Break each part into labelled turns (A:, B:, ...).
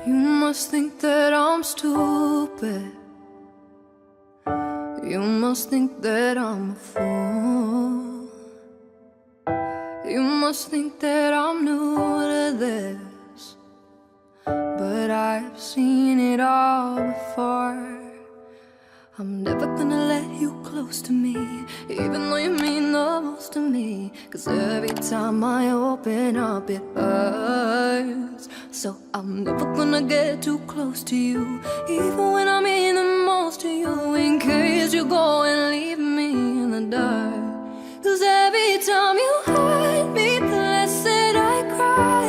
A: You must think that I'm stupid. You must think that I'm a fool. You must think that I'm new to this, but I've seen it all before. I'm never gonna let you close to me, even though you mean the most to me. 'Cause every time I open up it hurts. So I'm never gonna get too close to you, even when I mean the most to you. In case you go and leave me in the dark. 'Cause every time you hurt me, the less that I cry.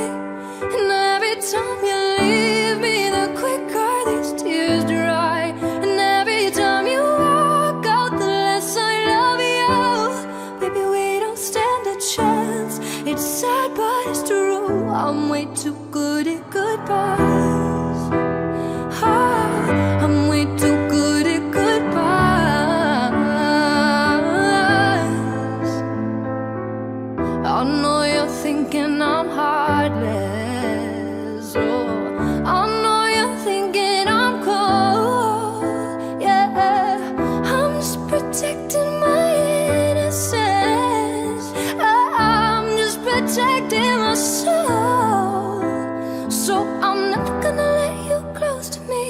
A: And every time you leave me, the quicker these tears dry. And every time you walk out, the less I love you. Baby, we don't stand a chance. It's sad, but it's true. I'm way too good at goodbyes. I'm way too good at goodbyes. I know you're thinking I'm heartless. Oh, I know you're thinking I'm cold. Yeah, I'm just protecting my innocence. I'm just protecting my soul. So I'm never gonna let you close to me,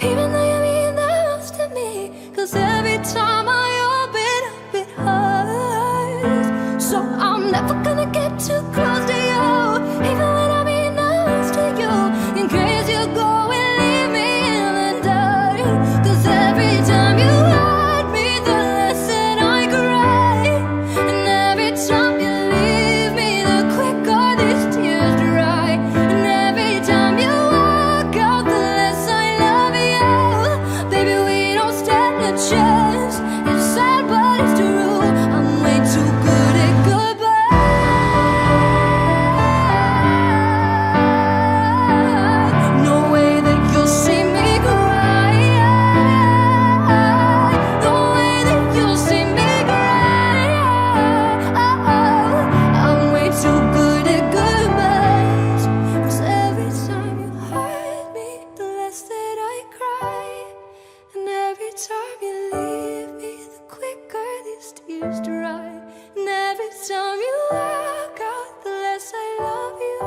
A: even though you mean the most to me. 'Cause every time I open up it hurts. So I'm never gonna get too close to you, even when I mean the most to you. In case you go and leave me in the dark. 'Cause every time you hurt me, the less that I cry. And every time you leave me, the quicker these tears dry. And every time you walk out, the less I love you. Baby, we don't stand a chance. It's sad, but it's true. I'm way too good at goodbyes. No way that you'll see me cry. No way that you'll see me cry. I'm way too good at goodbyes. 'Cause every time you hurt me, the less that I cry. And every time you leave me, the quicker these tears dry. And every time you walk out, the less I love you.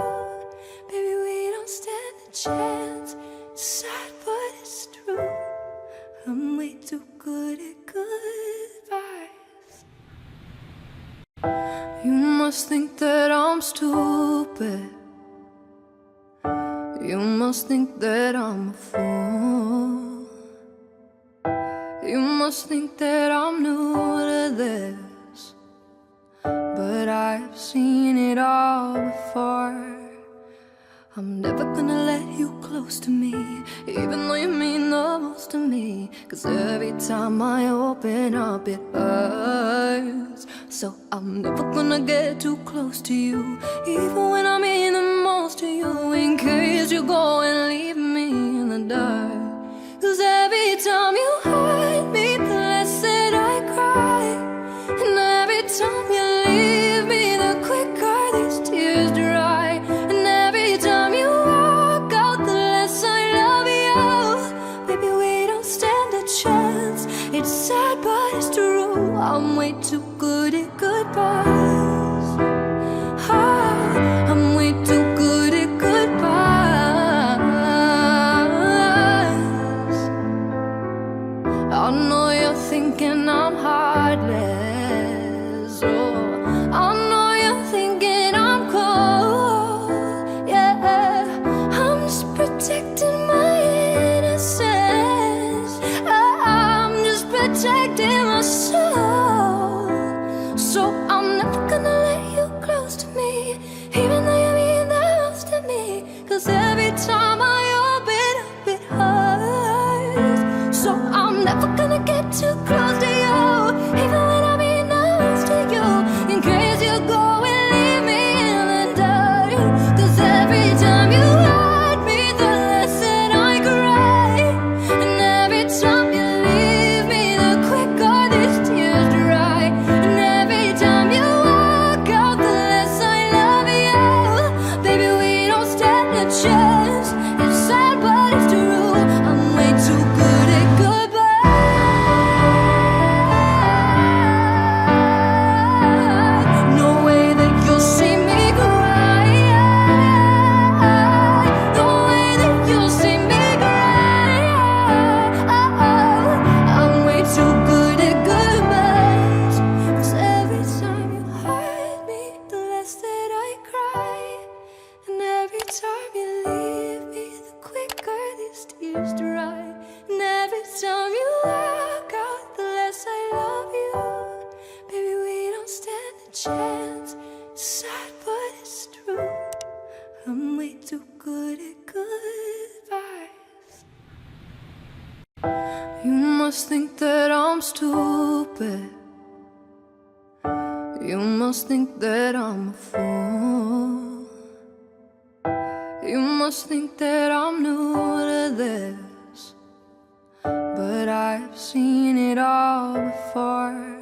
A: Baby, we don't stand a chance. It's sad, but it's true. I'm way too good at goodbyes. You must think that I'm stupid. You must think that I'm a fool. You must think that I'm new to this, but I've seen it all before. I'm never gonna let you close to me, even though you mean the most to me. 'Cause every time I open up it hurts. So I'm never gonna get too close to you, even when I mean the most to you. In case you go and leave me in the dark. 'Cause every time you hurt me, the less that I cry. And every time you leave me, the quicker these tears dry. And every time you walk out, the less I love you. Baby, we don't stand a chance. It's sad, but it's true. I'm way too good at goodbyes. I'm way too good at goodbyes. I know you're thinking I'm heartless. Oh, I know you're thinking I'm cold. Yeah, I'm just protecting my innocence. I'm just protecting my soul. So I'm never gonna let you close to me, even though you mean the most to me. 'Cause every time I open up it hurts. So I'm never gonna get too close to you, even when I mean the most to you. In case you go and leave me in the dark. 'Cause every time you hurt me, the less that I cry. And every time you leave me, the quicker these tears dry. And every time you walk out, the less I love you. Baby, we don't stand a chance. tears dry. And every time you walk out, the less I love you. Baby, we don't stand a chance. It's sad, but it's true. I'm way too good at goodbyes. You must think that I'm stupid. You must think that I'm a fool. You must think that I'm new to this, but I've seen it all before.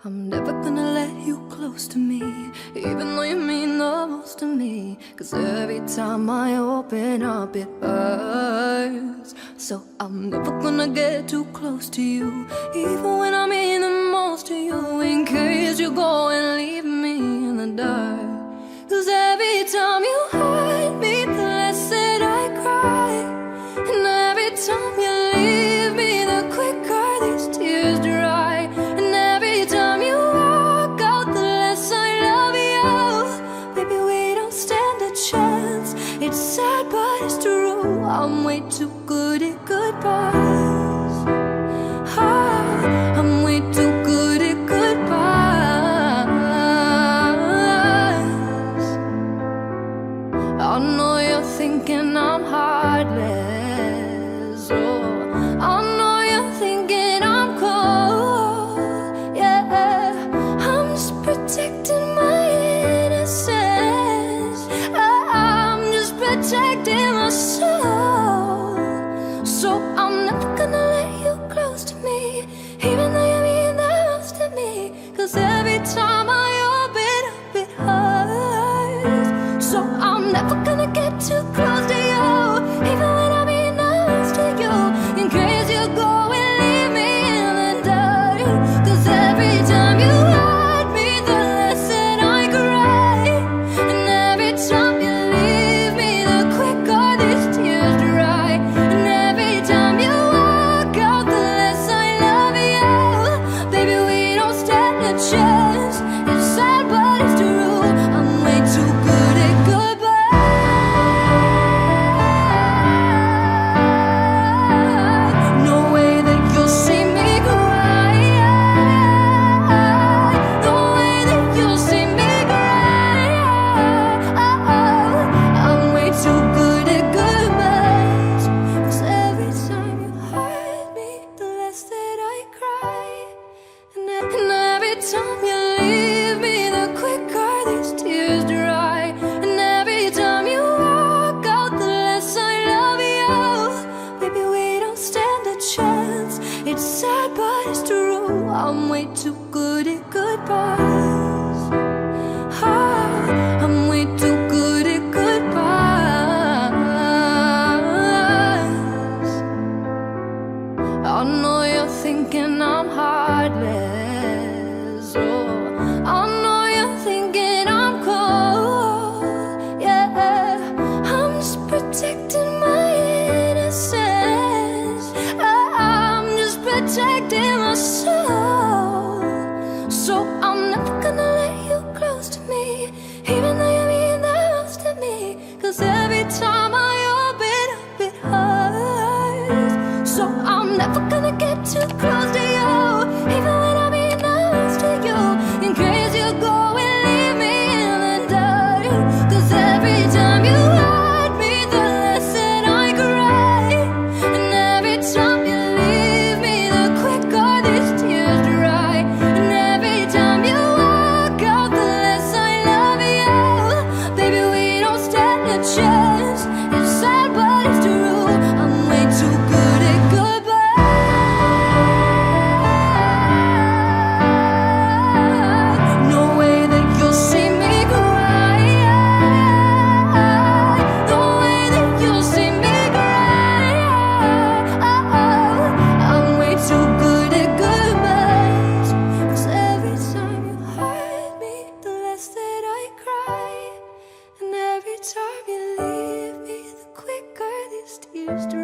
A: I'm never gonna let you close to me, even though you mean the most to me. 'Cause every time I open up it hurts. So I'm never gonna get too close to you, even when I mean the most to you. In case you go and leave me in the dark. 'Cause every time you hurt me, the less that I cry. And every time you leave me, the quicker these tears dry. And every time you walk out, the less I love you. Baby, we don't stand a chance. It's sad, but it's true. I'm way too good at goodbyes. I'm way too good at goodbyes. I know you're thinking I'm heartless. Oh, I know you're thinking I'm cold. Yeah, I'm just protecting my innocence. I'm just protecting my soul. So I'm never gonna let you close to me, even though you mean the most to me. 'Cause every time I open up it hurts. So I'm never gonna get too close to you, even when I mean the most to you. In case you go and leave me in the dark. 'Cause every time you hurt me, the less that I cry. And every time you leave me, the quicker these tears dry. And every time you walk out, the less I love you. Baby, we don't stand a chance. It's sad, but it's true. I'm way too good at goodbyes. No way that you'll see me cry. No way that you'll see me cry. I'm way too good at goodbyes. 'Cause every time you hurt me, the less that I cry. And every time you leave me, the quicker these tears dry. And every time you walk out, the less I love you. Baby, we don't stand a chance. It's sad, but it's true. I'm way too good at goodbyes. I'm way too good at goodbyes. I know you're thinking I'm heartless. Oh, I know you're thinking I'm cold. Yeah, I'm just protecting my innocence. I'm just protecting my soul. So I'm never gonna let you close to me, even though you mean the most to me. 'Cause every time I open up it hurts. So I'm never gonna get too close to you, even when I mean the most to you. In case you go and leave me in the dark. 'Cause every time you hurt me, the less that I cry. And every time you leave me, the quicker these tears dry. And every time you walk out, the less I love you. Baby, we don't stand a chance. It's sad, but it's true. I'm way too good at goodbyes. No way that you'll see me cry. No way that you'll see me cry. I'm way too good at goodbyes. 'Cause every time you hurt me, the less that I cry. And every time you leave me, the quicker these tears dry.